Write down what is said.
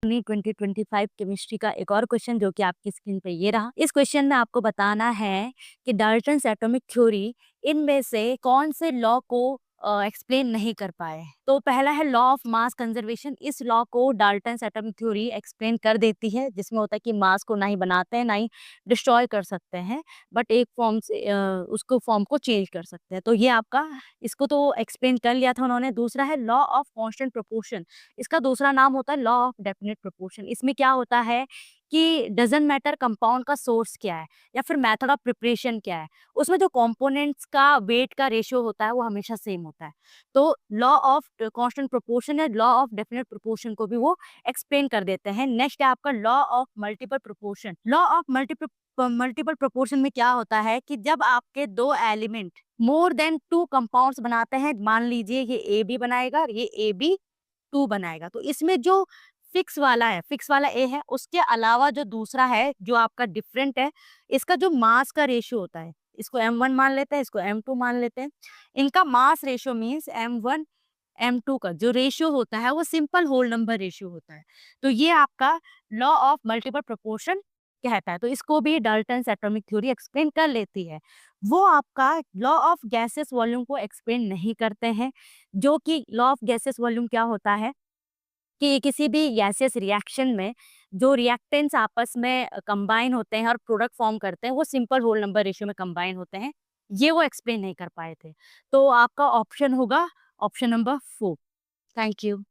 अपनी 2025 केमिस्ट्री का एक और क्वेश्चन जो कि आपकी स्क्रीन पे ये रहा। इस क्वेश्चन में आपको बताना है कि डाल्टन्स एटॉमिक थ्योरी इनमें से कौन से लॉ को एक्सप्लेन नहीं कर पाए। तो पहला है लॉ ऑफ मास कंजर्वेशन। इस लॉ को डाल्टन्स एटॉमिक थ्योरी एक्सप्लेन कर देती है, जिसमें होता है कि मास को ना ही बनाते हैं ना ही डिस्ट्रॉय कर सकते हैं, बट एक फॉर्म से उसको फॉर्म को चेंज कर सकते हैं। तो ये आपका, इसको तो एक्सप्लेन कर लिया था उन्होंने। दूसरा है लॉ ऑफ कांस्टेंट प्रोपोर्शन। इसका दूसरा नाम होता है लॉ ऑफ डेफिनेट प्रोपोर्शन। इसमें क्या होता है कि डजंट मैटर कंपाउंड का सोर्स क्या है या फिर मेथड ऑफ प्रिपरेशन क्या है, उसमें जो कंपोनेंट्स का वेट का रेशियो होता है वो हमेशा सेम होता है। तो लॉ ऑफ कांस्टेंट प्रोपोर्शन या लॉ ऑफ डेफिनेट प्रोपोर्शन को भी वो एक्सप्लेन कर देते हैं। नेक्स्ट है आपका law of multiple proportion. Law of multiple proportion में क्या होता है कि जब आपके दो element more than two compounds बनाते हैं, मान लीजिए ये ए बी बनाएगा और ये ए बी टू बनाएगा, तो इसमें जो फिक्स वाला ए है, उसके अलावा जो दूसरा है जो आपका डिफरेंट है, इसका जो मास का रेशियो होता है, इसको m1 मान लेते हैं, इसको m2 मान लेते हैं। इनका mass ratio means m1 m2 का जो रेशियो होता है वो सिंपल होल नंबर रेशियो होता है। तो ये आपका लॉ ऑफ मल्टीपल प्रोपोर्शन कहता है। तो इसको भी डाल्टन्स एटॉमिक थ्योरी एक्सप्लेन कर लेती है। वो आपका लॉ ऑफ गैसेस वॉल्यूम को एक्सप्लेन नहीं करते हैं, जो कि लॉ ऑफ गैसेस वॉल्यूम क्या होता है कि किसी भी गैसियस रिएक्शन में जो रिएक्टेंट्स आपस में कंबाइन होते हैं और प्रोडक्ट फॉर्म करते हैं, वो सिंपल होल नंबर रेशियो में कंबाइन होते हैं। ये वो एक्सप्लेन नहीं कर पाए थे। तो आपका ऑप्शन होगा ऑप्शन नंबर 4। Thank you.